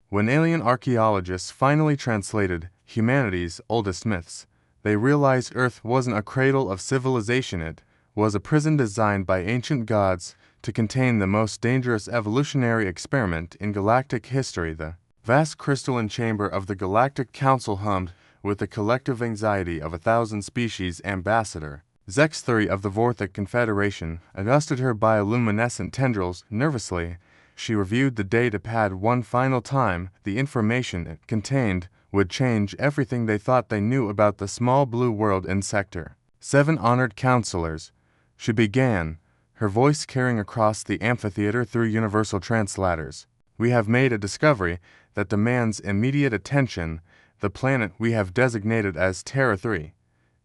When alien archaeologists finally translated humanity's oldest myths, they realized Earth wasn't a cradle of civilization, it was a prison designed by ancient gods to contain the most dangerous evolutionary experiment in galactic history. The vast crystalline chamber of the Galactic Council hummed with the collective anxiety of 1,000 species. Ambassador Zex3 of the Vorthic Confederation adjusted her bioluminescent tendrils nervously. She reviewed the data pad one final time. The information it contained would change everything they thought they knew about the small blue world in Sector 7. Honored counselors, she began, her voice carrying across the amphitheater through universal translators. We have made a discovery that demands immediate attention. The planet we have designated as Terra 3,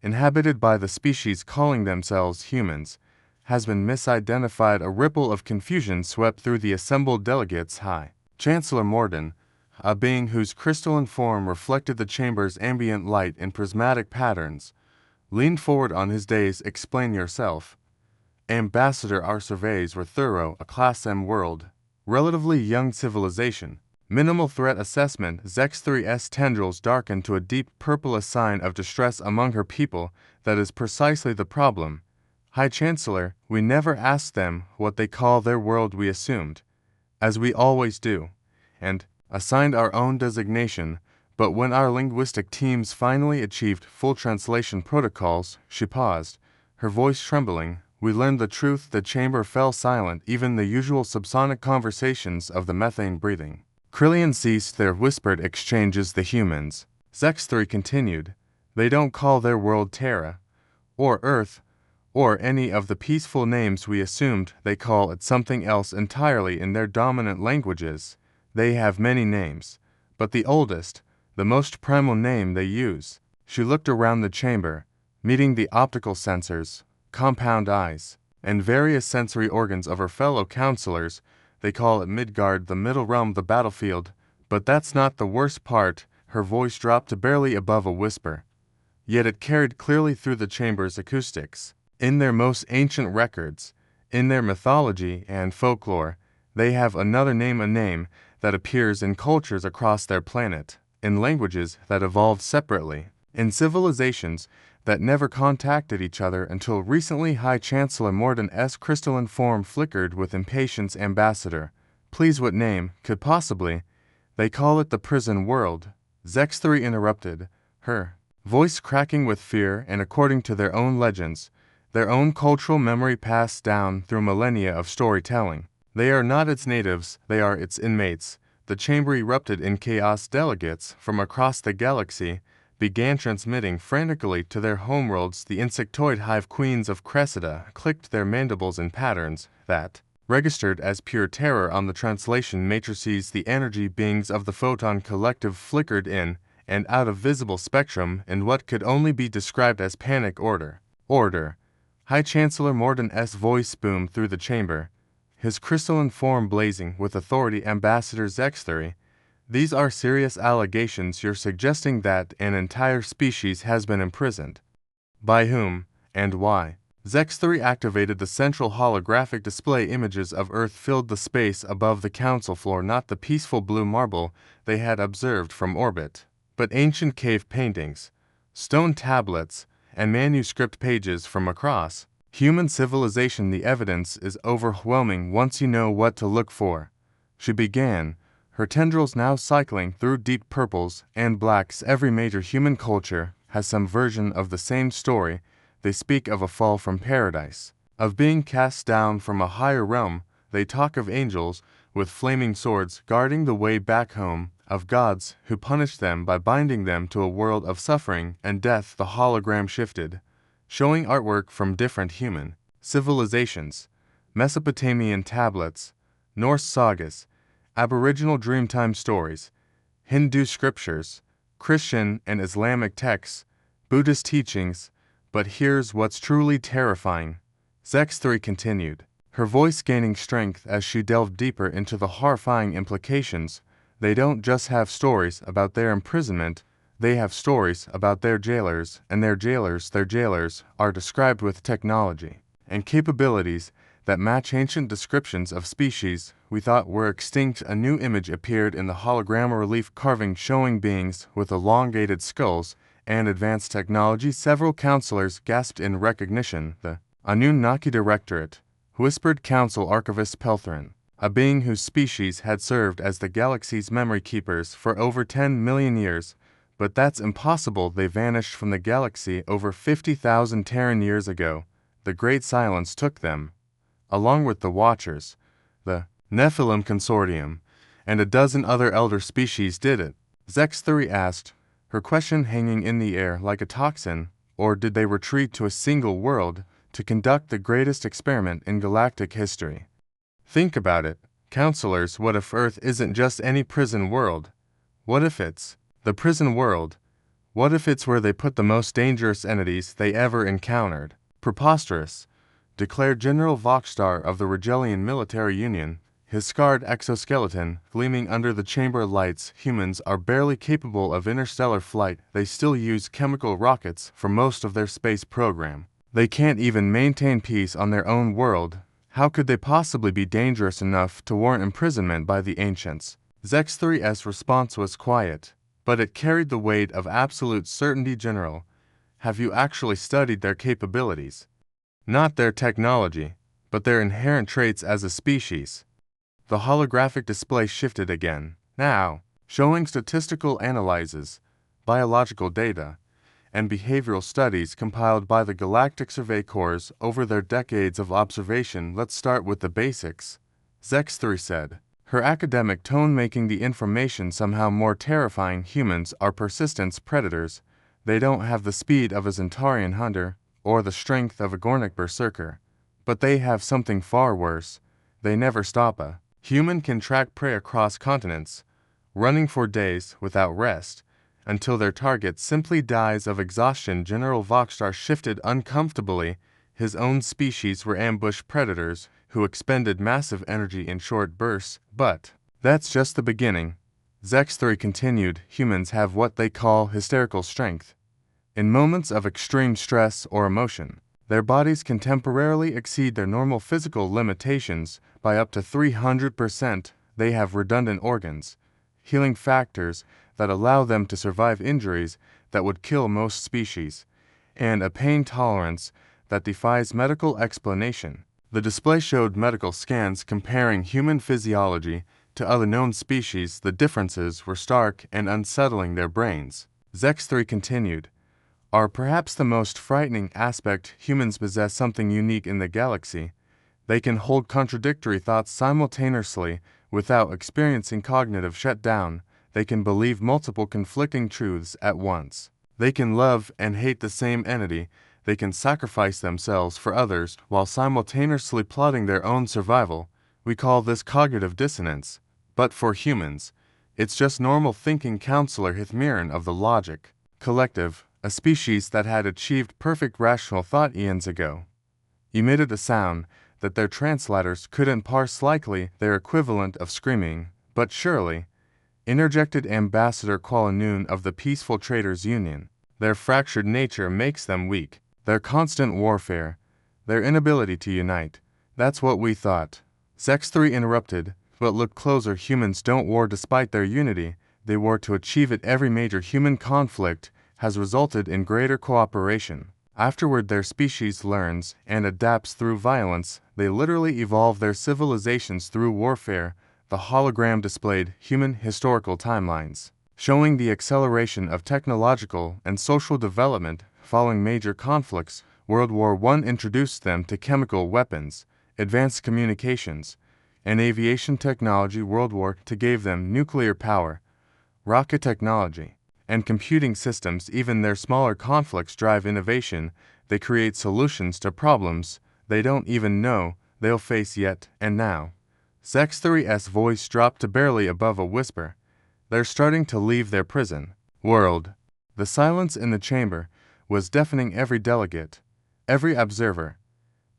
inhabited by the species calling themselves humans, has been misidentified. A ripple of confusion swept through the assembled delegates. High Chancellor Morden, a being whose crystalline form reflected the chamber's ambient light in prismatic patterns, leaned forward on his dais. Explain yourself. Ambassador, our surveys were thorough. A Class M world, relatively young civilization, minimal threat assessment. Zex3's tendrils darkened to a deep purple, a sign of distress among her people. That is precisely the problem. High Chancellor, we never asked them what they call their world. We assumed, as we always do, and assigned our own designation. But when our linguistic teams finally achieved full translation protocols, she paused, her voice trembling. We learned the truth. The chamber fell silent. Even the usual subsonic conversations of the methane breathing Krillian ceased their whispered exchanges. The humans, Zex3 continued, they don't call their world Terra, or Earth, or any of the peaceful names we assumed. They call it something else entirely in their dominant languages. They have many names, but the oldest, the most primal name they use. She looked around the chamber, meeting the optical sensors, compound eyes, and various sensory organs of her fellow counselors. They call it Midgard, the middle realm, the battlefield. But that's not the worst part. Her voice dropped to barely above a whisper, yet it carried clearly through the chamber's acoustics. In their most ancient records, in their mythology and folklore, they have another name, a name that appears in cultures across their planet, in languages that evolved separately, in civilizations that never contacted each other until recently. High Chancellor Morden's crystalline form flickered with impatience. Ambassador, please, what name could possibly? They call it the prison world. Zex3 interrupted, her voice cracking with fear. And according to their own legends, their own cultural memory passed down through millennia of storytelling, they are not its natives, they are its inmates. The chamber erupted in chaos. Delegates from across the galaxy began transmitting frantically to their homeworlds. The insectoid hive queens of Cressida clicked their mandibles in patterns that registered as pure terror on the translation matrices. The energy beings of the photon collective flickered in and out of visible spectrum in what could only be described as panic. Order. High Chancellor Morden's voice boomed through the chamber, his crystalline form blazing with authority. Ambassador Zex3, these are serious allegations. You're suggesting that an entire species has been imprisoned. By whom, and why? Zex3 activated the central holographic display. Images of Earth filled the space above the council floor, not the peaceful blue marble they had observed from orbit, but ancient cave paintings, stone tablets, and manuscript pages from across human civilization. The evidence is overwhelming once you know what to look for. She began, her tendrils now cycling through deep purples and blacks. Every major human culture has some version of the same story. They speak of a fall from paradise, of being cast down from a higher realm. They talk of angels with flaming swords guarding the way back home, of gods who punished them by binding them to a world of suffering and death. The hologram shifted, showing artwork from different human civilizations, Mesopotamian tablets, Norse sagas, Aboriginal Dreamtime stories, Hindu scriptures, Christian and Islamic texts, Buddhist teachings. But here's what's truly terrifying, Zex3 continued, her voice gaining strength as she delved deeper into the horrifying implications. They don't just have stories about their imprisonment, they have stories about their jailers, and their jailers are described with technology and capabilities that match ancient descriptions of species we thought were extinct. A new image appeared in the hologram relief carving showing beings with elongated skulls and advanced technology. Several counselors gasped in recognition. The Anunnaki Directorate, whispered Council Archivist Peltherin, a being whose species had served as the galaxy's memory keepers for over 10 million years. But that's impossible. They vanished from the galaxy over 50,000 Terran years ago. The Great Silence took them, along with the Watchers, the Nephilim Consortium, and a dozen other elder species did it. Zex3 asked, her question hanging in the air like a toxin. Or did they retreat to a single world to conduct the greatest experiment in galactic history? Think about it, counselors. What if Earth isn't just any prison world? What if it's the prison world? What if it's where they put the most dangerous entities they ever encountered? Preposterous, declared General Voxstar of the Regellian Military Union, his scarred exoskeleton gleaming under the chamber lights. Humans are barely capable of interstellar flight. They still use chemical rockets for most of their space program. They can't even maintain peace on their own world. How could they possibly be dangerous enough to warrant imprisonment by the ancients? Zex3's response was quiet, but it carried the weight of absolute certainty. General, have you actually studied their capabilities? Not their technology, but their inherent traits as a species. The holographic display shifted again, now showing statistical analyses, biological data, and behavioral studies compiled by the Galactic Survey Corps over their decades of observation. Let's start with the basics, Zex3 said, her academic tone making the information somehow more terrifying. Humans are persistence predators. They don't have the speed of a Zentarian hunter or the strength of a Gornick berserker, but they have something far worse. They never stop. A human can track prey across continents, running for days without rest, until their target simply dies of exhaustion. General Voxstar shifted uncomfortably. His own species were ambush predators who expended massive energy in short bursts. But that's just the beginning, Zex3 continued. Humans have what they call hysterical strength. In moments of extreme stress or emotion, their bodies can temporarily exceed their normal physical limitations by up to 300%. They have redundant organs, healing factors that allow them to survive injuries that would kill most species, and a pain tolerance that defies medical explanation. The display showed medical scans comparing human physiology to other known species. The differences were stark and unsettling. Their brains, Zex3 continued, are perhaps the most frightening aspect. Humans possess something unique in the galaxy. They can hold contradictory thoughts simultaneously without experiencing cognitive shutdown. They can believe multiple conflicting truths at once. They can love and hate the same entity. They can sacrifice themselves for others while simultaneously plotting their own survival. We call this cognitive dissonance. But for humans, it's just normal thinking. Counselor Hithmiran of the Logic Collective, a species that had achieved perfect rational thought eons ago, emitted a sound that their translators couldn't parse, likely their equivalent of screaming. But surely, interjected Ambassador Qualanoon of the Peaceful Traders Union, their fractured nature makes them weak. Their constant warfare, their inability to unite. That's what we thought. Zex3 interrupted, but look closer. Humans don't war despite their unity. They war to achieve it. Every major human conflict has resulted in greater cooperation. Afterward, their species learns and adapts through violence. They literally evolve their civilizations through warfare. The hologram displayed human historical timelines, showing the acceleration of technological and social development following major conflicts. World War I introduced them to chemical weapons, advanced communications, and aviation technology. World War II gave them nuclear power, rocket technology, and computing systems. Even their smaller conflicts drive innovation. They create solutions to problems they don't even know they'll face yet. And now, Zex3's voice dropped to barely above a whisper. They're starting to leave their prison world. The silence in the chamber was deafening. Every delegate, every observer,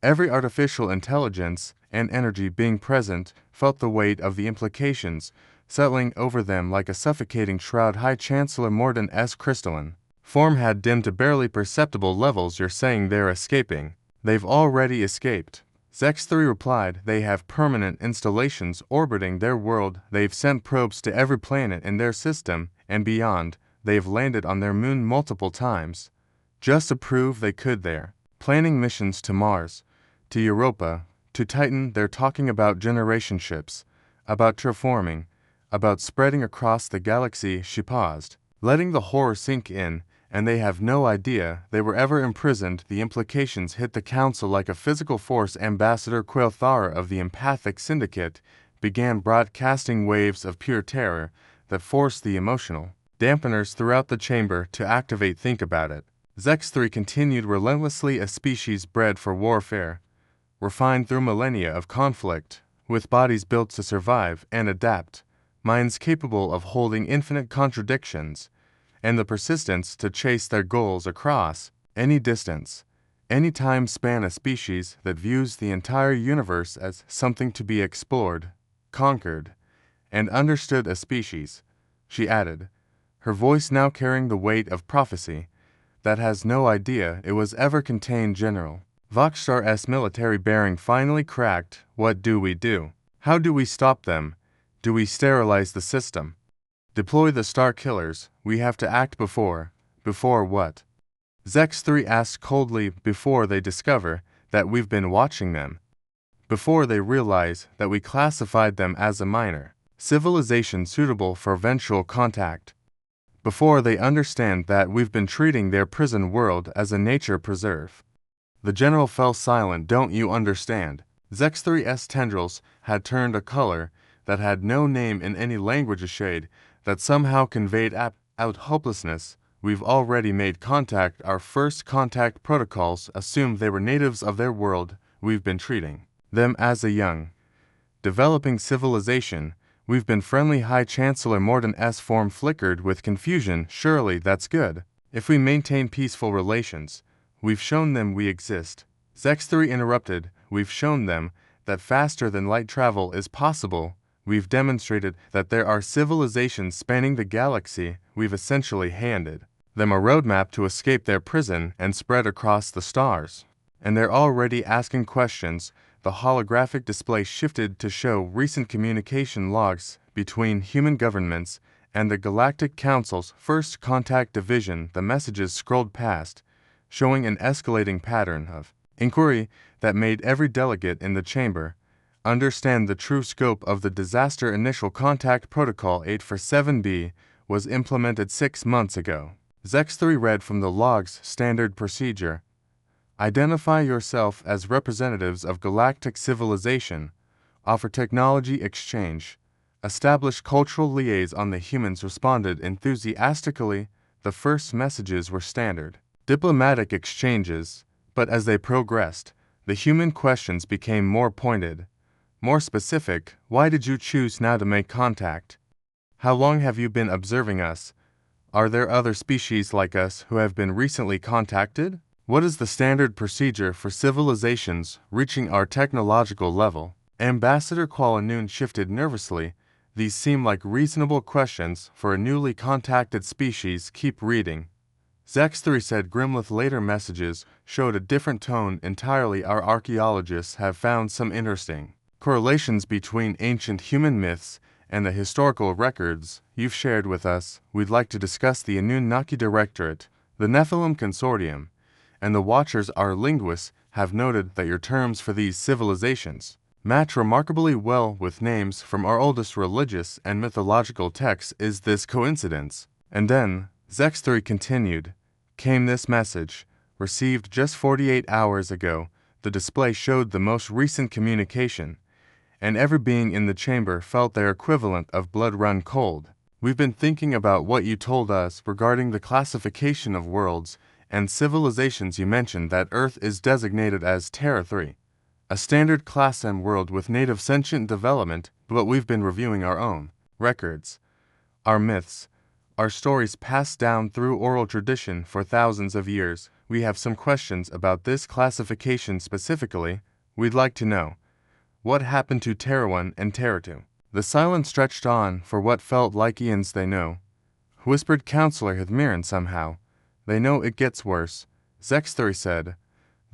every artificial intelligence and energy being present felt the weight of the implications settling over them like a suffocating shroud. High Chancellor Morden's crystalline form had dimmed to barely perceptible levels. You're saying they're escaping? They've already escaped, Zex3 replied, they have permanent installations orbiting their world. They've sent probes to every planet in their system and beyond. They've landed on their moon multiple times, just to prove they could there. Planning missions to Mars, to Europa, to Titan. They're talking about generation ships, about terraforming, about spreading across the galaxy. She paused, letting the horror sink in. And they have no idea they were ever imprisoned. The implications hit the council like a physical force. Ambassador Quailthara of the Empathic Syndicate began broadcasting waves of pure terror that forced the emotional dampeners throughout the chamber to activate. Think about it. Zex3 continued relentlessly, a species bred for warfare, refined through millennia of conflict, with bodies built to survive and adapt, minds capable of holding infinite contradictions, and the persistence to chase their goals across any distance, any time span. A species that views the entire universe as something to be explored, conquered, and understood. A species, she added, her voice now carrying the weight of prophecy, that has no idea it was ever contained. General Voxstar's military bearing finally cracked. What do we do? How do we stop them? Do we sterilize the system? Deploy the star killers? We have to act before. Before what? Zex3 asked coldly. Before they discover that we've been watching them. Before they realize that we classified them as a minor civilization suitable for eventual contact. Before they understand that we've been treating their prison world as a nature preserve. The general fell silent. Don't you understand? Zex3's tendrils had turned a color that had no name in any language, a shade that somehow conveyed out hopelessness. We've already made contact. Our first contact protocols assumed they were natives of their world. We've been treating them as a young, developing civilization. We've been friendly. High Chancellor Morden's form flickered with confusion. Surely that's good. If we maintain peaceful relations, we've shown them we exist. Zex3 interrupted. We've shown them that faster than light travel is possible. We've demonstrated that there are civilizations spanning the galaxy. We've essentially handed them a roadmap to escape their prison and spread across the stars. And they're already asking questions. The holographic display shifted to show recent communication logs between human governments and the Galactic Council's First Contact Division. The messages scrolled past, showing an escalating pattern of inquiry that made every delegate in the chamber understand the true scope of the disaster. Initial Contact Protocol 847B was implemented 6 months ago. Zex3 read from the log's standard procedure. Identify yourself as representatives of galactic civilization, offer technology exchange, establish cultural liaison. The humans responded enthusiastically. The first messages were standard diplomatic exchanges, but as they progressed, the human questions became more pointed, more specific. Why did you choose now to make contact? How long have you been observing us? Are there other species like us who have been recently contacted? What is the standard procedure for civilizations reaching our technological level? Ambassador Qualanun shifted nervously. These seem like reasonable questions for a newly contacted species. Keep reading. Zex3 said. Grimlith later messages showed a different tone entirely. Our archaeologists have found some interesting correlations between ancient human myths and the historical records you've shared with us. We'd like to discuss the Anunnaki Directorate, the Nephilim Consortium, and the Watchers. Our linguists have noted that your terms for these civilizations match remarkably well with names from our oldest religious and mythological texts. Is this coincidence? And then, Zex3 continued, came this message, received just 48 hours ago. The display showed the most recent communication, and every being in the chamber felt their equivalent of blood run cold. We've been thinking about what you told us regarding the classification of worlds and civilizations. You mentioned that Earth is designated as Terra 3, a standard Class M world with native sentient development, but we've been reviewing our own records, our myths, our stories passed down through oral tradition for thousands of years. We have some questions about this classification specifically. We'd like to know, what happened to Terra 1 and Terra 2? The silence stretched on for what felt like eons. They know, whispered Counselor Hithmiran. Somehow, they know it gets worse. Zex3 said,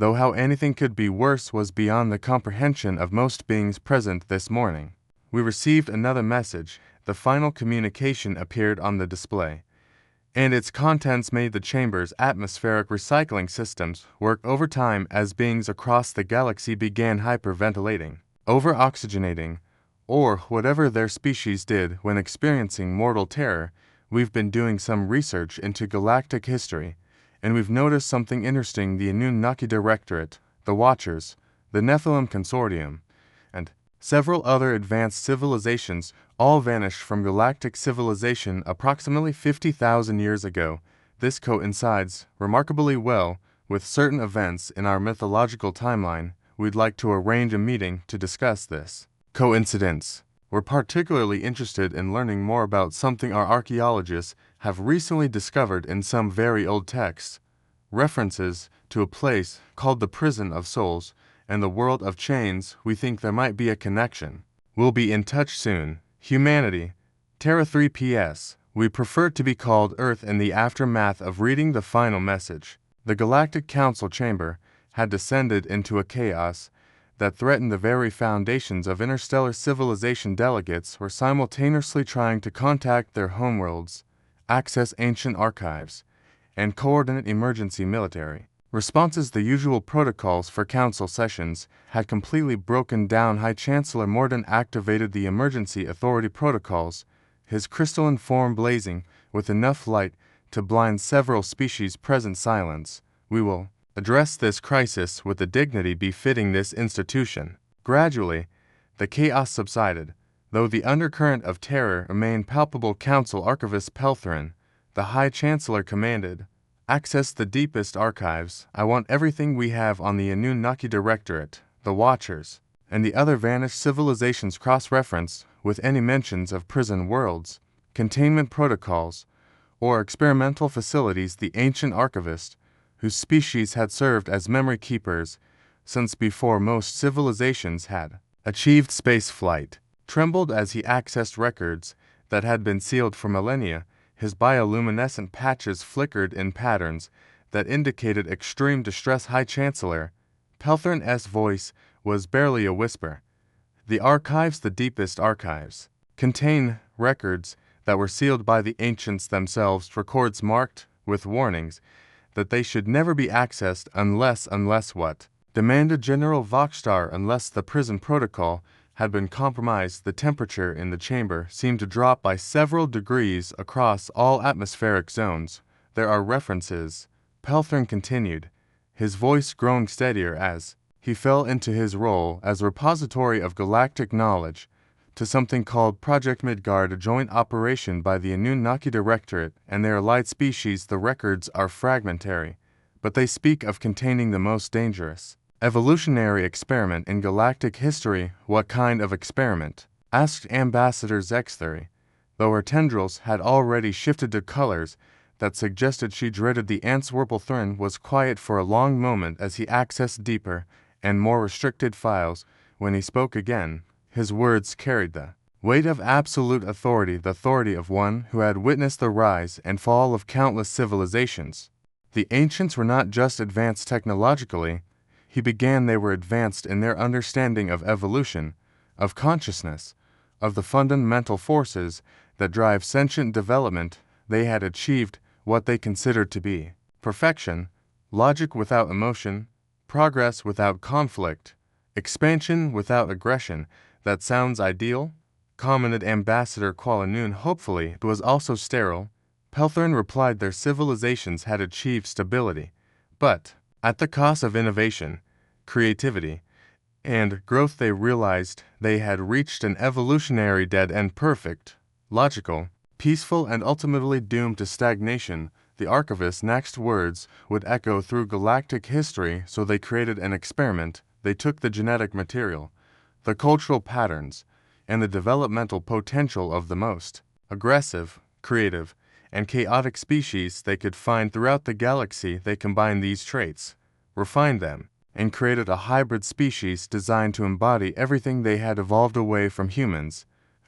though how anything could be worse was beyond the comprehension of most beings present this morning. We received another message. The final communication appeared on the display, and its contents made the chamber's atmospheric recycling systems work overtime as beings across the galaxy began hyperventilating, over-oxygenating, or whatever their species did when experiencing mortal terror. We've been doing some research into galactic history, and we've noticed something interesting. The Anunnaki Directorate, the Watchers, the Nephilim Consortium, and several other advanced civilizations all vanished from galactic civilization approximately 50,000 years ago. This coincides remarkably well with certain events in our mythological timeline. We'd like to arrange a meeting to discuss this coincidence. We're particularly interested in learning more about something our archaeologists have recently discovered in some very old texts, references to a place called the Prison of Souls and the World of Chains. We think there might be a connection. We'll be in touch soon. Humanity. Terra 3 PS. We prefer to be called Earth in the aftermath of reading the final message. The Galactic Council Chamber had descended into a chaos that threatened the very foundations of interstellar civilization. Delegates were simultaneously trying to contact their homeworlds, access ancient archives, and coordinate emergency military responses. The usual protocols for council sessions had completely broken down. High Chancellor Morden activated the emergency authority protocols, his crystalline form blazing with enough light to blind several species present. Silence. We will address this crisis with the dignity befitting this institution. Gradually, the chaos subsided, though the undercurrent of terror remained palpable. Council Archivist Peltherin, the High Chancellor, commanded, "Access the deepest archives. I want everything we have on the Anunnaki Directorate, the Watchers, and the other vanished civilizations cross-referenced with any mentions of prison worlds, containment protocols, or experimental facilities." The ancient archivist, whose species had served as memory keepers since before most civilizations had achieved space flight, trembled as he accessed records that had been sealed for millennia. His bioluminescent patches flickered in patterns that indicated extreme distress. High Chancellor Peltherin's voice was barely a whisper. "The archives, the deepest archives, contain records that were sealed by the ancients themselves, records marked with warnings that they should never be accessed unless what?" demanded General Voxstar. "Unless the prison protocol had been compromised." The temperature in the chamber seemed to drop by several degrees across all atmospheric zones. "There are references," Peltherin continued, his voice growing steadier as he fell into his role as repository of galactic knowledge, to something called Project Midgard, a joint operation by the Anunnaki Directorate and their allied species. The records are fragmentary, but they speak of containing the most dangerous evolutionary experiment in galactic history. "What kind of experiment?" asked Ambassador Zexthery, though her tendrils had already shifted to colors that suggested she dreaded the answer. Peltherin was quiet for a long moment as he accessed deeper and more restricted files. When he spoke again, his words carried the weight of absolute authority, the authority of one who had witnessed the rise and fall of countless civilizations. The ancients were not just advanced technologically, he began, they were advanced in their understanding of evolution, of consciousness, of the fundamental forces that drive sentient development. They had achieved what they considered to be perfection, logic without emotion, progress without conflict, expansion without aggression. "That sounds ideal," commented Ambassador Qualanun hopefully. "It was also sterile," Peltherin replied. "Their civilizations had achieved stability, but at the cost of innovation, creativity, and growth. They realized they had reached an evolutionary dead end, perfect, logical, peaceful, and ultimately doomed to stagnation." The archivist's next words would echo through galactic history. "So they created an experiment. They took the genetic material, the cultural patterns, and the developmental potential of the most aggressive, creative, and chaotic species they could find throughout the galaxy. They combined these traits, refined them, and created a hybrid species designed to embody everything they had evolved away from humans,"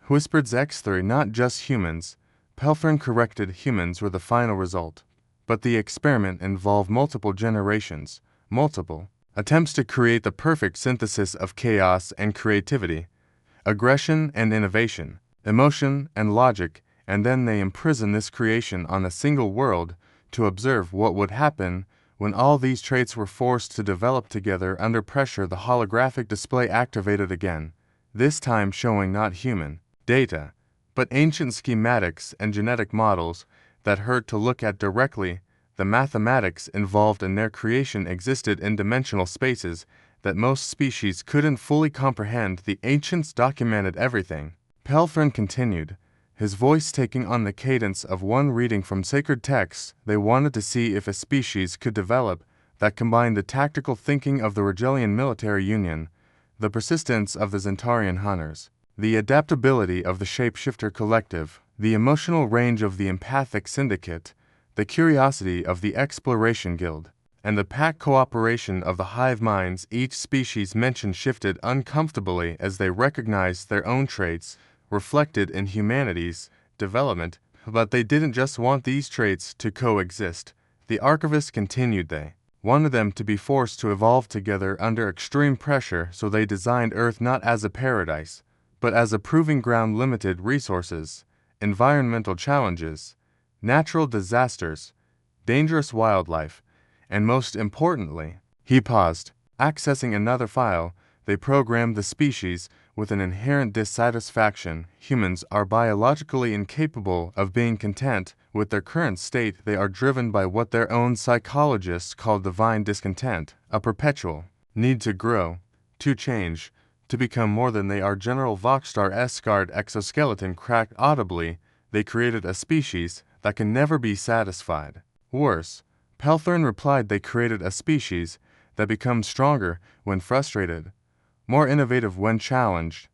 whispered Zexthery. "Not just humans," Peltherin corrected. "Humans were the final result. But the experiment involved multiple generations, multiple attempts to create the perfect synthesis of chaos and creativity, aggression and innovation, emotion and logic, and then they imprison this creation on a single world to observe what would happen when all these traits were forced to develop together under pressure. The holographic display activated again, this time showing not human data, but ancient schematics and genetic models that hurt to look at directly. The mathematics involved in their creation existed in dimensional spaces that most species couldn't fully comprehend. The ancients documented everything. Pelthrin continued, his voice taking on the cadence of one reading from sacred texts. They wanted to see if a species could develop that combined the tactical thinking of the Rigelian military union, the persistence of the Zentarian hunters, the adaptability of the shapeshifter collective, the emotional range of the empathic syndicate, the curiosity of the exploration guild, and the pack cooperation of the hive minds. Each species mentioned shifted uncomfortably as they recognized their own traits reflected in humanity's development, but they didn't just want these traits to coexist. The archivists continued, they wanted them to be forced to evolve together under extreme pressure, so they designed Earth not as a paradise, but as a proving ground. Limited resources, environmental challenges, natural disasters, dangerous wildlife, and most importantly, he paused, accessing another file. They programmed the species with an inherent dissatisfaction. Humans are biologically incapable of being content with their current state. They are driven by what their own psychologists call divine discontent, a perpetual need to grow, to change, to become more than they are. General Voxstar scarred exoskeleton cracked audibly. They created a species that can never be satisfied. Worse, Pelthrin replied, they created a species that becomes stronger when frustrated, more innovative when challenged,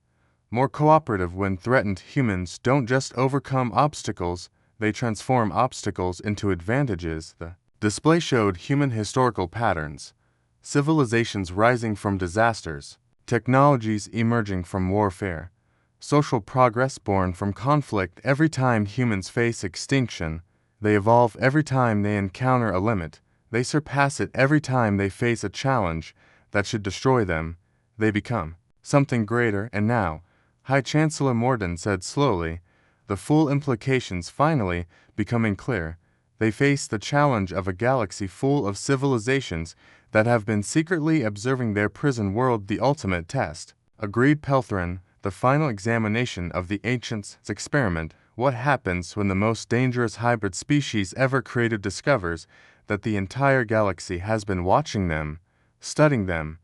more cooperative when threatened. Humans don't just overcome obstacles, they transform obstacles into advantages. The display showed human historical patterns, civilizations rising from disasters, technologies emerging from warfare, social progress born from conflict. Every time humans face extinction, they evolve. Every time they encounter a limit, they surpass it. Every time they face a challenge that should destroy them, they become something greater. And now, High Chancellor Morden said slowly, the full implications finally becoming clear, they face the challenge of a galaxy full of civilizations that have been secretly observing their prison world. The ultimate test, agreed Pelthrin, the final examination of the ancients' experiment. What happens when the most dangerous hybrid species ever created discovers that the entire galaxy has been watching them, studying them,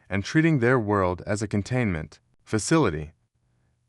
and treating their world as a containment facility?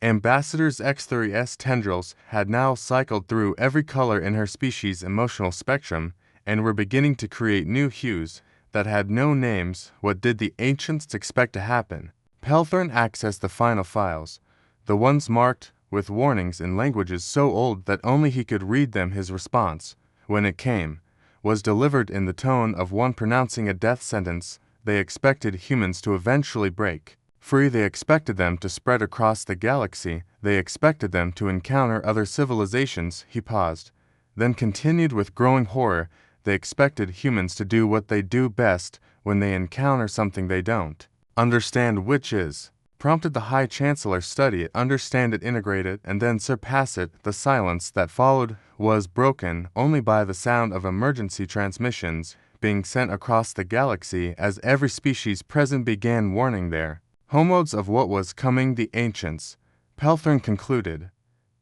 Ambassador's X-30's tendrils had now cycled through every color in her species' emotional spectrum and were beginning to create new hues that had no names. What did the ancients expect to happen? Pelthrin accessed the final files, the ones marked with warnings in languages so old that only he could read them. His response, when it came, was delivered in the tone of one pronouncing a death sentence. They expected humans to eventually break free. They expected them to spread across the galaxy. They expected them to encounter other civilizations. He paused, then continued with growing horror. They expected humans to do what they do best when they encounter something they don't understand, which is, prompted the High Chancellor, study it, understand it, integrate it, and then surpass it. The silence that followed was broken only by the sound of emergency transmissions being sent across the galaxy as every species present began warning their homeworlds of what was coming. The ancients, Pelthrin concluded,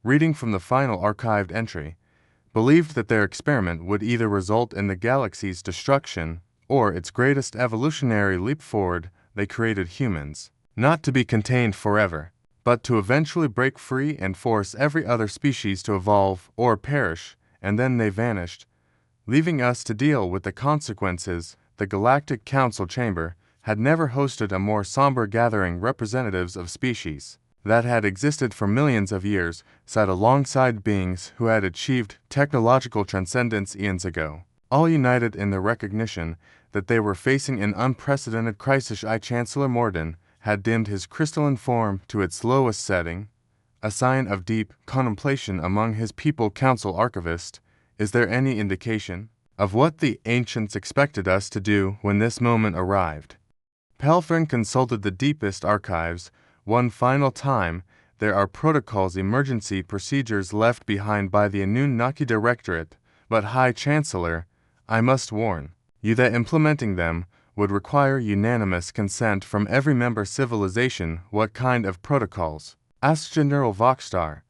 reading from the final archived entry, believed that their experiment would either result in the galaxy's destruction or its greatest evolutionary leap forward. They created humans, not to be contained forever, but to eventually break free and force every other species to evolve or perish, and then they vanished, leaving us to deal with the consequences. The Galactic Council Chamber had never hosted a more somber gathering. Representatives of species that had existed for millions of years sat alongside beings who had achieved technological transcendence eons ago, all united in the recognition that they were facing an unprecedented crisis. High Chancellor Morden had dimmed his crystalline form to its lowest setting, a sign of deep contemplation among his people. Council Archivist, is there any indication of what the ancients expected us to do when this moment arrived? Pelthrin consulted the deepest archives. One final time, there are protocols, emergency procedures left behind by the Anunnaki Directorate, but High Chancellor, I must warn you that implementing them would require unanimous consent from every member civilization. What kind of protocols? Asked General Voxstar.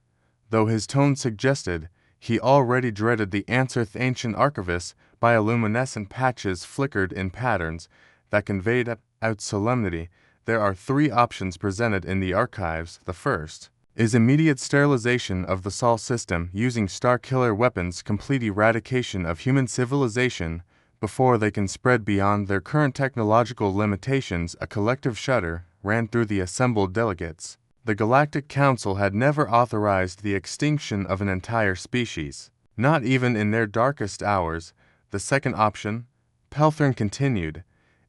Though his tone suggested he already dreaded the answer, the ancient archivist bioluminescent patches flickered in patterns that conveyed out solemnity. There are three options presented in the archives. The first is immediate sterilization of the Sol system using star-killer weapons, complete eradication of human civilization before they can spread beyond their current technological limitations. A collective shudder ran through the assembled delegates. The Galactic Council had never authorized the extinction of an entire species, not even in their darkest hours. The second option, Pelthrin continued,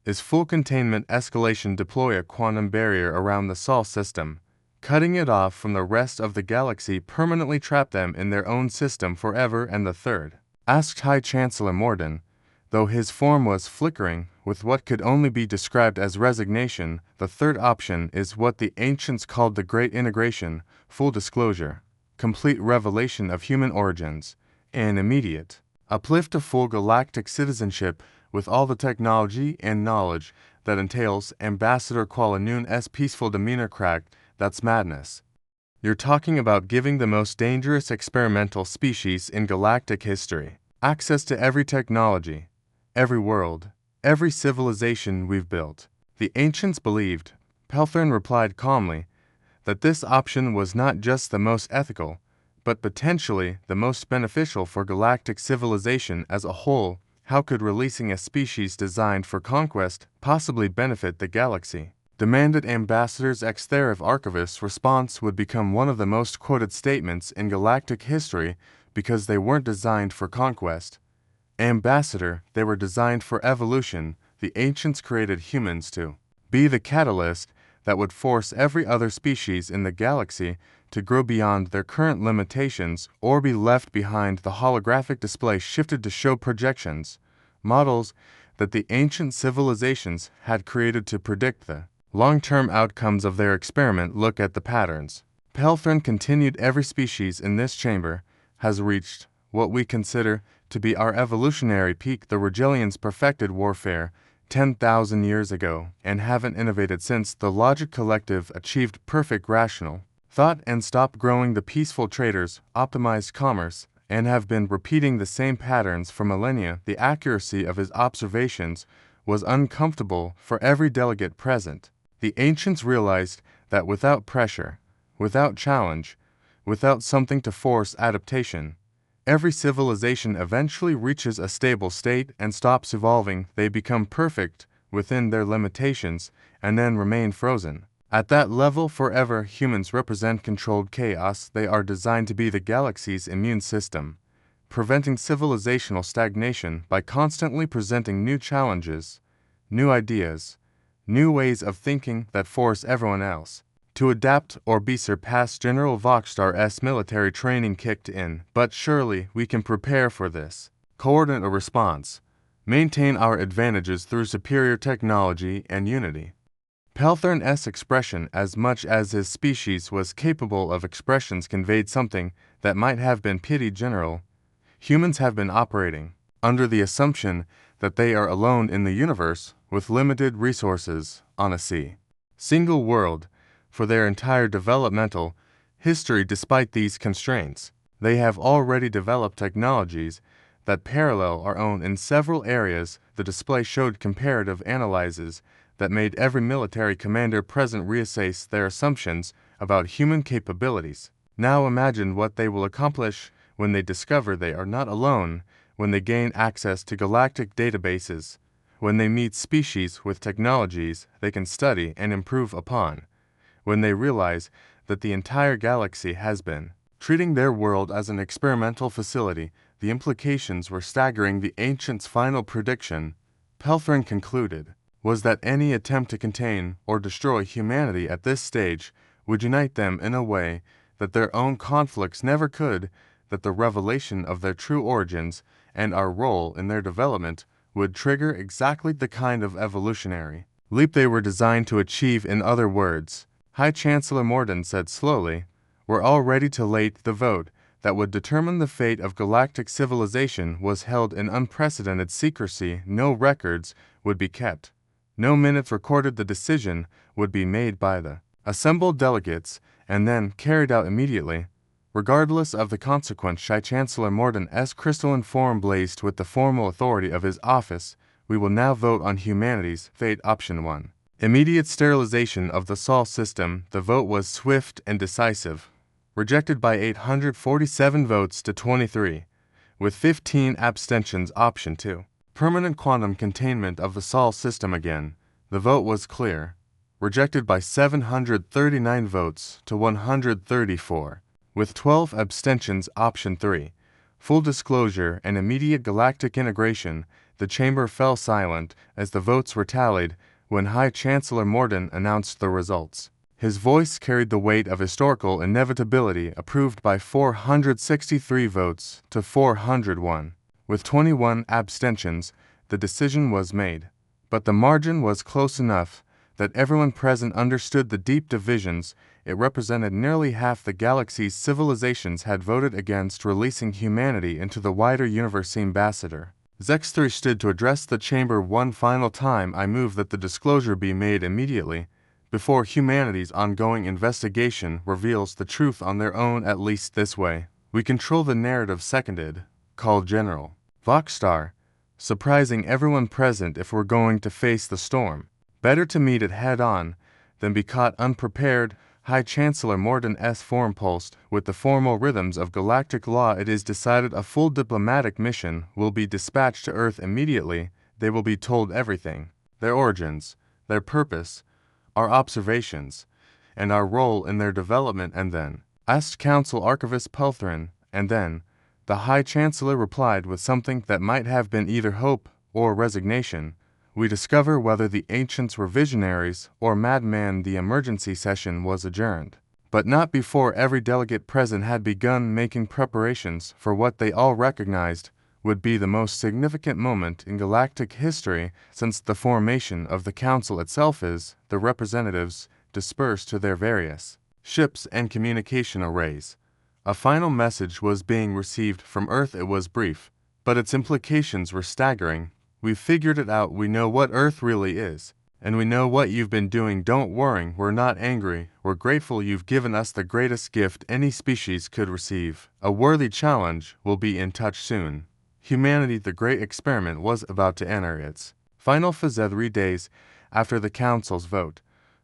is full containment escalation. Deploy a quantum barrier around the Sol system, cutting it off from the rest of the galaxy, permanently trap them in their own system forever. And the third? Asked High Chancellor Morden, though his form was flickering with what could only be described as resignation. The third option is what the ancients called the Great Integration, full disclosure, complete revelation of human origins, and immediate uplift to full galactic citizenship with all the technology and knowledge that entails. Ambassador Qualanun's peaceful demeanor cracked. That's madness. You're talking about giving the most dangerous experimental species in galactic history access to every technology, every world, every civilization we've built. The ancients believed, Pelthrin replied calmly, that this option was not just the most ethical, but potentially the most beneficial for galactic civilization as a whole. How could releasing a species designed for conquest possibly benefit the galaxy? Demanded Ambassador's ex-Therav archivist's response would become one of the most quoted statements in galactic history because they weren't designed for conquest. Ambassador, they were designed for evolution. The ancients created humans to be the catalyst that would force every other species in the galaxy to grow beyond their current limitations or be left behind. The holographic display shifted to show projections, models that the ancient civilizations had created to predict the long-term outcomes of their experiment. Look at the patterns. Pelthrin continued, every species in this chamber has reached what we consider to be our evolutionary peak. The Regilians perfected warfare 10,000 years ago and haven't innovated since. The Logic Collective achieved perfect rational thought and stopped growing. The peaceful traders optimized commerce and have been repeating the same patterns for millennia. The accuracy of his observations was uncomfortable for every delegate present. The ancients realized that without pressure, without challenge, without something to force adaptation, every civilization eventually reaches a stable state and stops evolving. They become perfect within their limitations and then remain frozen. At that level forever. Humans represent controlled chaos. They are designed to be the galaxy's immune system, preventing civilizational stagnation by constantly presenting new challenges, new ideas, new ways of thinking that force everyone else to adapt or be surpassed. General Voxstar's military training kicked in. But surely we can prepare for this. Coordinate a response. Maintain our advantages through superior technology and unity. Pelthrin's expression, as much as his species was capable of expressions, conveyed something that might have been pity. General, humans have been operating under the assumption that they are alone in the universe with limited resources on a single world for their entire developmental history. Despite these constraints, they have already developed technologies that parallel our own in several areas. The display showed comparative analyses that made every military commander present reassess their assumptions about human capabilities. Now imagine what they will accomplish when they discover they are not alone, when they gain access to galactic databases, when they meet species with technologies they can study and improve upon, when they realize that the entire galaxy has been treating their world as an experimental facility. The implications were staggering. The ancients' final prediction, Pelthrin concluded, was that any attempt to contain or destroy humanity at this stage would unite them in a way that their own conflicts never could, that the revelation of their true origins and our role in their development would trigger exactly the kind of evolutionary leap they were designed to achieve. In other words, High Chancellor Morden said slowly, "We're all ready to late the vote that would determine the fate of galactic civilization was held in unprecedented secrecy. No records would be kept. No minutes recorded. The decision would be made by the assembled delegates and then carried out immediately, regardless of the consequence." High Chancellor Morden's crystalline form blazed with the formal authority of his office. "We will now vote on humanity's fate. Option 1. Immediate sterilization of the Sol system." The vote was swift and decisive. Rejected by 847 votes to 23, with 15 abstentions. Option 2. Permanent quantum containment of the Sol system. Again, the vote was clear. Rejected by 739 votes to 134, with 12 abstentions. Option 3. Full disclosure and immediate galactic integration. The chamber fell silent as the votes were tallied when High Chancellor Morden announced the results. His voice carried the weight of historical inevitability. Approved by 463 votes to 401, with 21 abstentions, the decision was made. But the margin was close enough that everyone present understood the deep divisions. It represented nearly half the galaxy's civilizations had voted against releasing humanity into the wider universe. Ambassador Zex3 stood to address the chamber one final time. "I move that the disclosure be made immediately, before humanity's ongoing investigation reveals the truth on their own. At least this way we control the narrative." Seconded, called General Voxstar, surprising everyone present. "If we're going to face the storm, better to meet it head-on than be caught unprepared." High Chancellor Morden's form pulsed with the formal rhythms of galactic law. "It is decided a full diplomatic mission will be dispatched to Earth immediately. They will be told everything, their origins, their purpose, our observations, and our role in their development." "And then?" asked Council Archivist Pelthrin. "And then," the High Chancellor replied with something that might have been either hope or resignation, "we discover whether the ancients were visionaries or madmen." The emergency session was adjourned, but not before every delegate present had begun making preparations for what they all recognized would be the most significant moment in galactic history since the formation of the Council itself. As the representatives dispersed to their various ships and communication arrays, a final message was being received from Earth. It was brief, but its implications were staggering. "We've figured it out. We know what Earth really is, and we know what you've been doing. Don't worry, we're not angry. We're grateful. You've given us the greatest gift any species could receive. A worthy challenge. We'll be in touch soon." Humanity, the great experiment, was about to enter its final phase. 3 days after the Council's vote,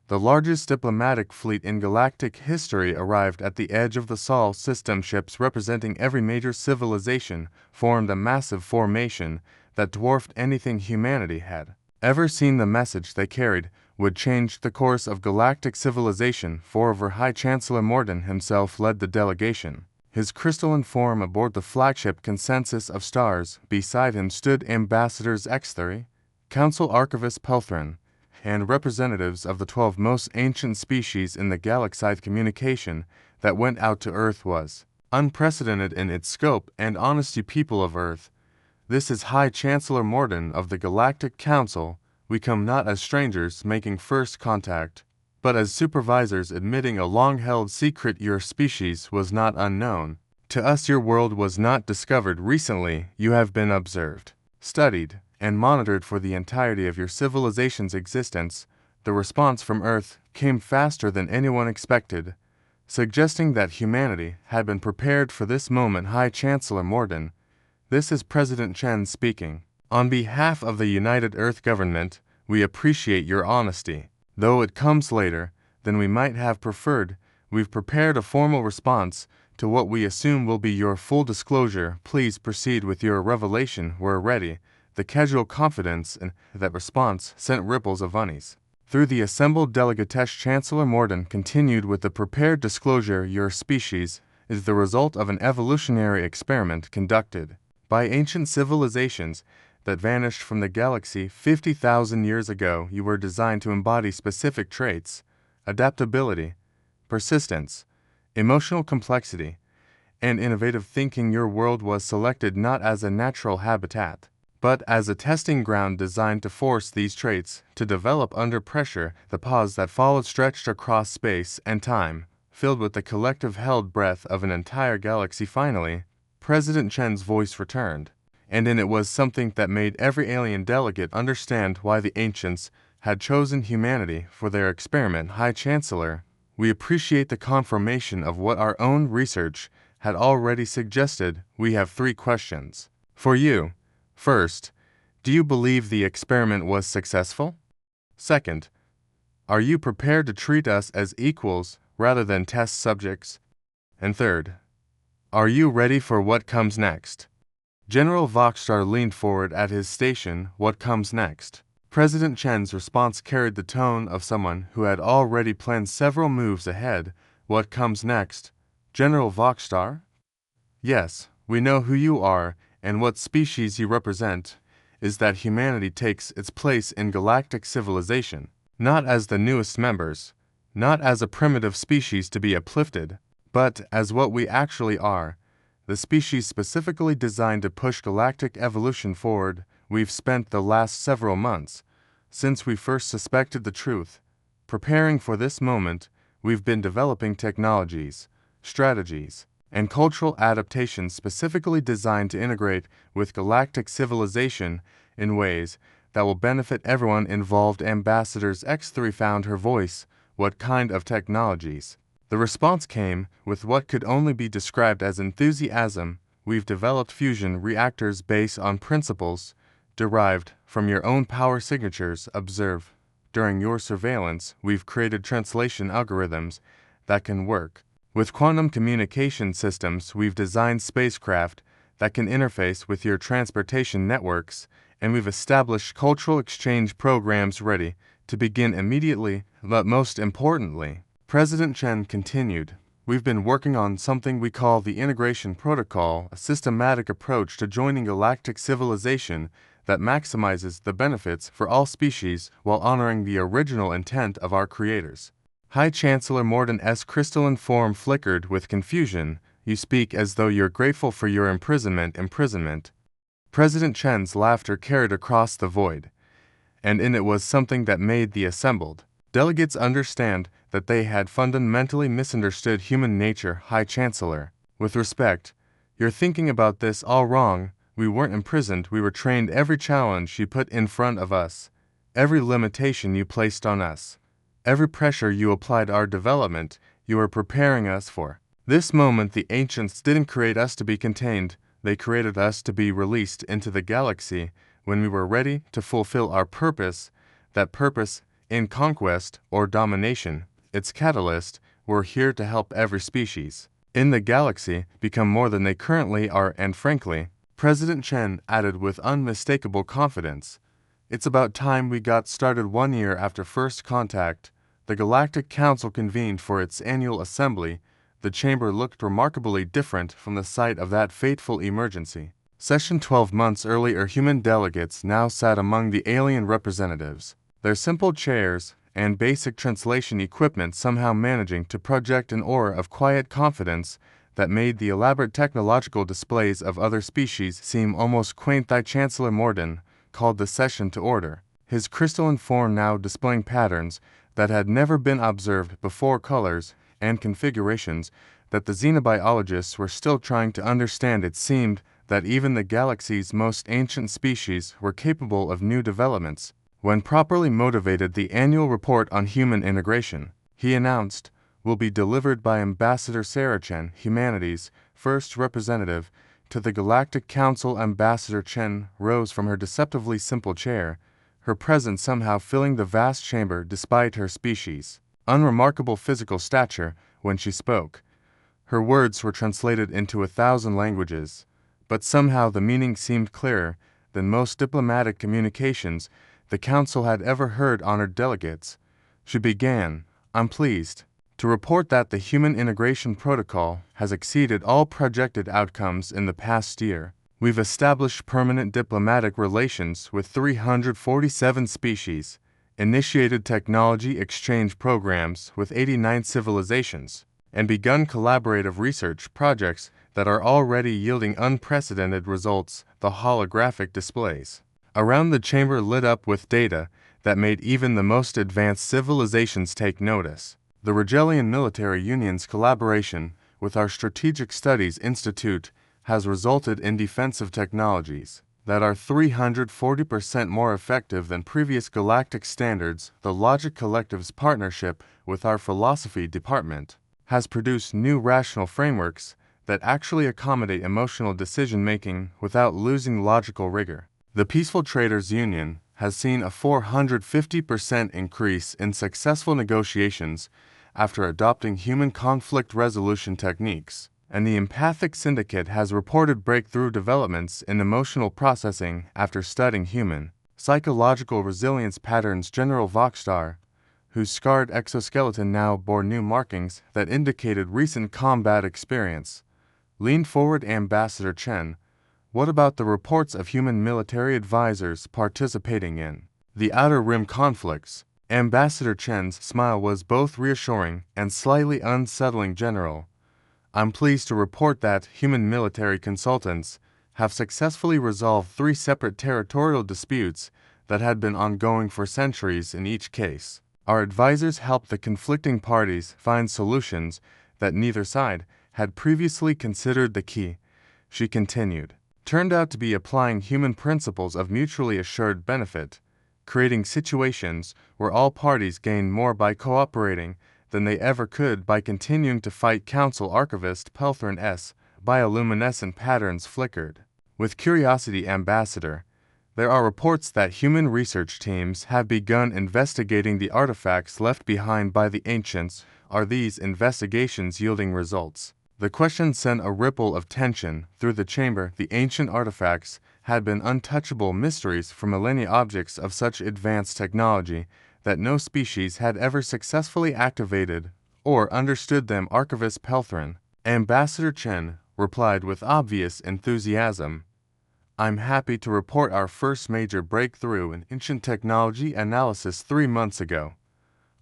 the largest diplomatic fleet in galactic history arrived at the edge of the Sol system. Ships representing every major civilization formed a massive formation that dwarfed anything humanity had ever seen. The message they carried would change the course of galactic civilization forever. High Chancellor Morden himself led the delegation, his crystalline form aboard the flagship Consensus of Stars. Beside him stood Ambassadors X3, Council Archivist Pelthrin, and representatives of the 12 most ancient species in the galaxy. Communication that went out to Earth was unprecedented in its scope and honesty. "People of Earth, this is High Chancellor Morden of the Galactic Council. We come not as strangers making first contact, but as supervisors admitting a long-held secret. Your species was not unknown to us. Your world was not discovered recently. You have been observed, studied, and monitored for the entirety of your civilization's existence." The response from Earth came faster than anyone expected, suggesting that humanity had been prepared for this moment. "High Chancellor Morden, this is President Chen speaking. On behalf of the United Earth Government, we appreciate your honesty. Though it comes later than we might have preferred, we've prepared a formal response to what we assume will be your full disclosure. Please proceed with your revelation. We're ready." The casual confidence in that response sent ripples of unease through the assembled delegates. Chancellor Morden continued with the prepared disclosure. "Your species is the result of an evolutionary experiment conducted by ancient civilizations that vanished from the galaxy 50,000 years ago. You were designed to embody specific traits: adaptability, persistence, emotional complexity, and innovative thinking. Your world was selected not as a natural habitat, but as a testing ground designed to force these traits to develop under pressure. The pause that followed stretched across space and time, filled with the collective held breath of an entire galaxy. Finally, President Chen's voice returned, and in it was something that made every alien delegate understand why the ancients had chosen humanity for their experiment. High Chancellor, we appreciate the confirmation of what our own research had already suggested. We have 3 questions for you. First, do you believe the experiment was successful? Second, are you prepared to treat us as equals rather than test subjects? And third, are you ready for what comes next? General Voxstar leaned forward at his station. What comes next? President Chen's response carried the tone of someone who had already planned several moves ahead. What comes next? General Voxstar? Yes, we know who you are and what species you represent. Is that humanity takes its place in galactic civilization, not as the newest members, not as a primitive species to be uplifted, but as what we actually are, the species specifically designed to push galactic evolution forward. We've spent the last several months, since we first suspected the truth, preparing for this moment. We've been developing technologies, strategies, and cultural adaptations specifically designed to integrate with galactic civilization in ways that will benefit everyone involved. Ambassadors X3 found her voice. What kind of technologies? The response came with what could only be described as enthusiasm. We've developed fusion reactors based on principles derived from your own power signatures. Observe. During your surveillance, we've created translation algorithms that can work with quantum communication systems. We've designed spacecraft that can interface with your transportation networks, and we've established cultural exchange programs ready to begin immediately. But most importantly, President Chen continued, we've been working on something we call the Integration Protocol, a systematic approach to joining galactic civilization that maximizes the benefits for all species while honoring the original intent of our creators. High Chancellor Morden's crystalline form flickered with confusion. You speak as though you're grateful for your imprisonment. President Chen's laughter carried across the void, and in it was something that made the assembled delegates understand that they had fundamentally misunderstood human nature. High Chancellor, with respect, you're thinking about this all wrong. We weren't imprisoned, we were trained. Every challenge you put in front of us, every limitation you placed on us, every pressure you applied our development, you were preparing us for this moment. The ancients didn't create us to be contained, they created us to be released into the galaxy when we were ready to fulfill our purpose. That purpose in conquest or domination, its catalyst. We're here to help every species in the galaxy become more than they currently are. And frankly, President Chen added with unmistakable confidence, it's about time we got started. 1 year after first contact, the Galactic Council convened for its annual assembly. The chamber looked remarkably different from the site of that fateful emergency session 12 months earlier. Human delegates now sat among the alien representatives, their simple chairs and basic translation equipment somehow managing to project an aura of quiet confidence that made the elaborate technological displays of other species seem almost quaint. High Chancellor Morden called the session to order, his crystalline form now displaying patterns that had never been observed before, colors and configurations that the xenobiologists were still trying to understand. It seemed that even the galaxy's most ancient species were capable of new developments. When properly motivated, the annual report on human integration, he announced, will be delivered by Ambassador Sarah Chen, humanity's first representative, to the Galactic Council. Ambassador Chen rose from her deceptively simple chair, her presence somehow filling the vast chamber despite her species' unremarkable physical stature. When she spoke, her words were translated into 1,000 languages, but somehow the meaning seemed clearer than most diplomatic communications the Council had ever heard. Honored delegates, she began, I'm pleased to report that the Human Integration Protocol has exceeded all projected outcomes in the past year. We've established permanent diplomatic relations with 347 species, initiated technology exchange programs with 89 civilizations, and begun collaborative research projects that are already yielding unprecedented results, the holographic displays around the chamber lit up with data that made even the most advanced civilizations take notice. The Rigelian Military Union's collaboration with our Strategic Studies Institute has resulted in defensive technologies that are 340% more effective than previous galactic standards. The Logic Collective's partnership with our Philosophy Department has produced new rational frameworks that actually accommodate emotional decision-making without losing logical rigor. The Peaceful Traders Union has seen a 450% increase in successful negotiations after adopting human conflict resolution techniques, and the Empathic Syndicate has reported breakthrough developments in emotional processing after studying human psychological resilience patterns. General Voxstar, whose scarred exoskeleton now bore new markings that indicated recent combat experience, leaned forward. Ambassador Chen, what about the reports of human military advisors participating in the Outer Rim conflicts? Ambassador Chen's smile was both reassuring and slightly unsettling. General, I'm pleased to report that human military consultants have successfully resolved 3 separate territorial disputes that had been ongoing for centuries. In each case, our advisors helped the conflicting parties find solutions that neither side had previously considered. The key, she continued, turned out to be applying human principles of mutually assured benefit, creating situations where all parties gain more by cooperating than they ever could by continuing to fight. Council Archivist Pelthrin S. Bioluminescent patterns flickered with curiosity. Ambassador, there are reports that human research teams have begun investigating the artifacts left behind by the ancients. Are these investigations yielding results? The question sent a ripple of tension through the chamber. The ancient artifacts had been untouchable mysteries for millennia, objects of such advanced technology that no species had ever successfully activated or understood them. Archivist Pelthrin, Ambassador Chen replied with obvious enthusiasm, I'm happy to report our first major breakthrough in ancient technology analysis 3 months ago.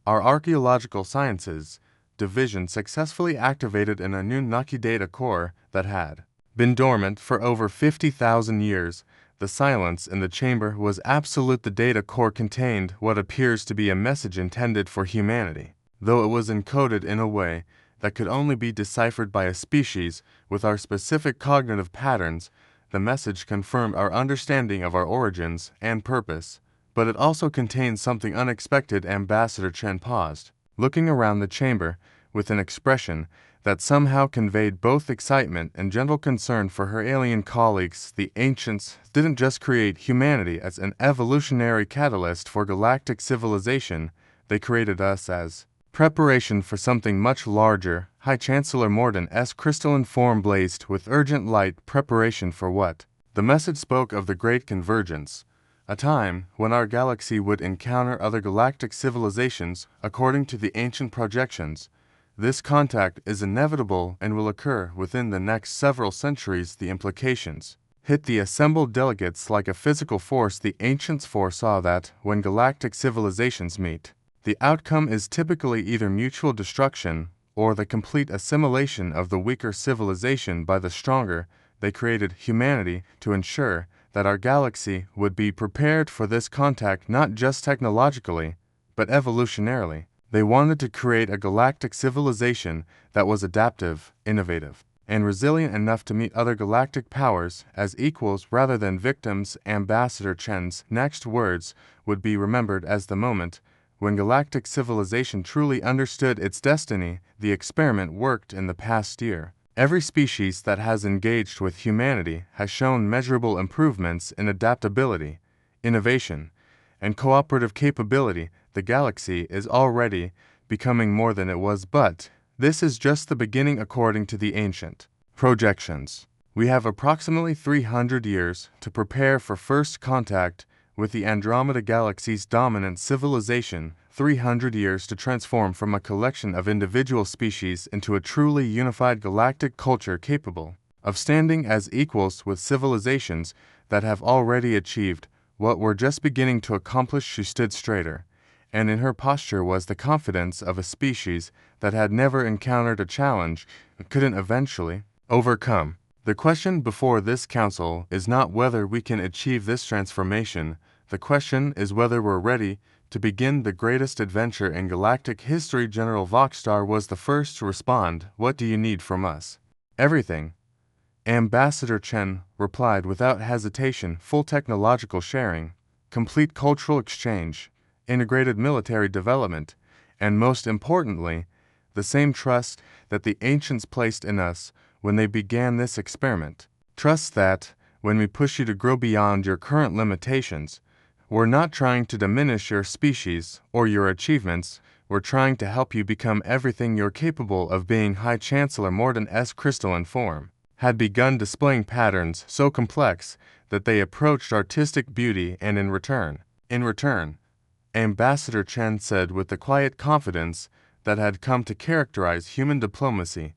Our Archaeological Sciences Division successfully activated an Anunnaki data core that had been dormant for over 50,000 years. The silence in the chamber was absolute. The data core contained what appears to be a message intended for humanity, though it was encoded in a way that could only be deciphered by a species with our specific cognitive patterns. The message confirmed our understanding of our origins and purpose, but it also contained something unexpected. Ambassador Chen paused, looking around the chamber with an expression that somehow conveyed both excitement and gentle concern for her alien colleagues. The ancients didn't just create humanity as an evolutionary catalyst for galactic civilization, they created us as preparation for something much larger. High Chancellor Morden's crystalline form blazed with urgent light. Preparation for what? The message spoke of the Great Convergence, a time when our galaxy would encounter other galactic civilizations. According to the ancient projections, this contact is inevitable and will occur within the next several centuries. The implications hit the assembled delegates like a physical force. The ancients foresaw that when galactic civilizations meet, the outcome is typically either mutual destruction or the complete assimilation of the weaker civilization by the stronger. They created humanity to ensure that our galaxy would be prepared for this contact, not just technologically, but evolutionarily. They wanted to create a galactic civilization that was adaptive, innovative, and resilient enough to meet other galactic powers as equals rather than victims. Ambassador Chen's next words would be remembered as the moment when galactic civilization truly understood its destiny. The experiment worked in the past year. Every species that has engaged with humanity has shown measurable improvements in adaptability, innovation, and cooperative capability. The galaxy is already becoming more than it was, but this is just the beginning. According to the ancient projections, we have approximately 300 years to prepare for first contact with the Andromeda Galaxy's dominant civilization, 300 years to transform from a collection of individual species into a truly unified galactic culture capable of standing as equals with civilizations that have already achieved what we're just beginning to accomplish. She stood straighter, and in her posture was the confidence of a species that had never encountered a challenge but couldn't eventually overcome. The question before this council is not whether we can achieve this transformation, the question is whether we're ready to begin the greatest adventure in galactic history. General Voxstar was the first to respond. What do you need from us? Everything. Ambassador Chen replied without hesitation. Full technological sharing, complete cultural exchange, integrated military development, and most importantly, the same trust that the ancients placed in us when they began this experiment. Trust that, when we push you to grow beyond your current limitations, we're not trying to diminish your species or your achievements, we're trying to help you become everything you're capable of being. High Chancellor Morden's crystalline form had begun displaying patterns so complex that they approached artistic beauty, and in return, Ambassador Chen said with the quiet confidence that had come to characterize human diplomacy,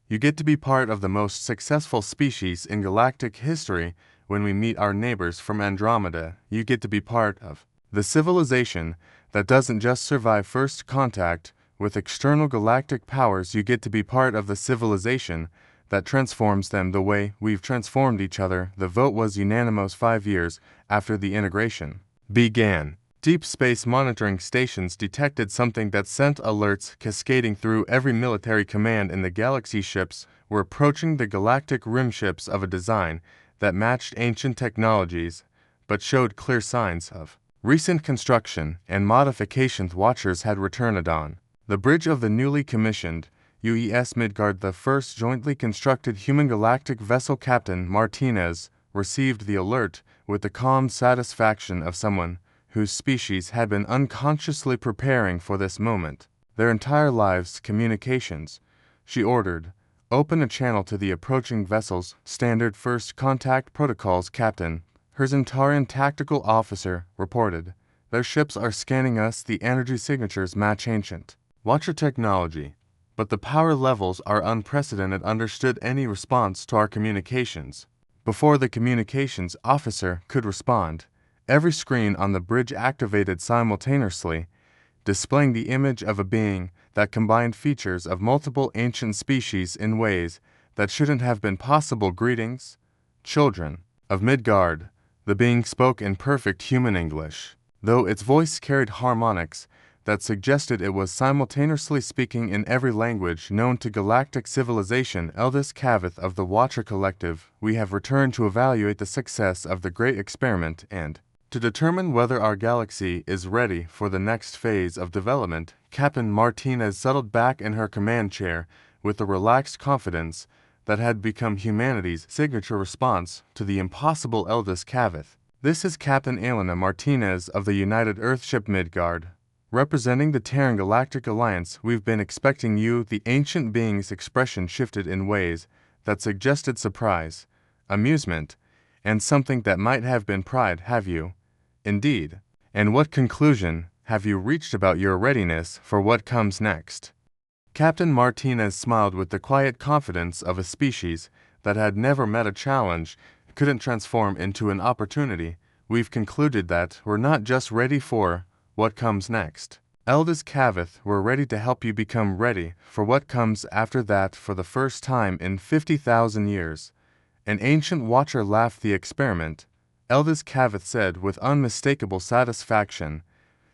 you get to be part of the most successful species in galactic history. When we meet our neighbors from Andromeda, you get to be part of the civilization that doesn't just survive first contact with external galactic powers. You get to be part of the civilization that transforms them the way we've transformed each other. The vote was unanimous. 5 years after the integration began, deep space monitoring stations detected something that sent alerts cascading through every military command in the galaxy. Ships were approaching the galactic rim, ships of a design that matched ancient technologies, but showed clear signs of recent construction and modifications. Watchers had returned on the bridge of the newly commissioned UES Midgard, the first jointly constructed human galactic vessel. Captain Martinez received the alert with the calm satisfaction of someone whose species had been unconsciously preparing for this moment their entire lives. Communications, she ordered. Open a channel to the approaching vessels. Standard first contact protocols. Captain Herzentarian tactical officer reported. Their ships are scanning us. The energy signatures match ancient Watcher technology, but the power levels are unprecedented. Understood. Any response to our communications? Before the communications officer could respond, every screen on the bridge activated simultaneously, displaying the image of a being that combined features of multiple ancient species in ways that shouldn't have been possible. Greetings, children of Midgard. The being spoke in perfect human English, though its voice carried harmonics that suggested it was simultaneously speaking in every language known to galactic civilization. Eldest Kavith of the Watcher Collective, we have returned to evaluate the success of the great experiment and to determine whether our galaxy is ready for the next phase of development. Captain Martinez settled back in her command chair with a relaxed confidence that had become humanity's signature response to the impossible. Eldest Kavith, this is Captain Elena Martinez of the United Earthship Midgard, representing the Terran Galactic Alliance. We've been expecting you. The ancient being's expression shifted in ways that suggested surprise, amusement, and something that might have been pride. Have you? Indeed. And what conclusion have you reached about your readiness for what comes next? Captain Martinez smiled with the quiet confidence of a species that had never met a challenge, couldn't transform into an opportunity. We've concluded that we're not just ready for what comes next. Eldest Kavith, we're ready to help you become ready for what comes after that. For the first time in 50,000 years, an ancient watcher laughed. The experiment, Eldest Kavith said with unmistakable satisfaction,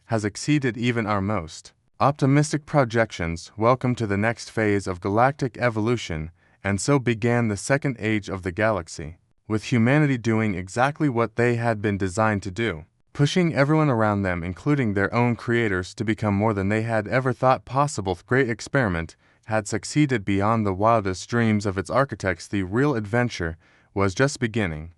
has exceeded even our most optimistic projections. Welcome to the next phase of galactic evolution. And so began the second age of the galaxy, with humanity doing exactly what they had been designed to do, pushing everyone around them, including their own creators, to become more than they had ever thought possible. The great experiment had succeeded beyond the wildest dreams of its architects. The real adventure was just beginning.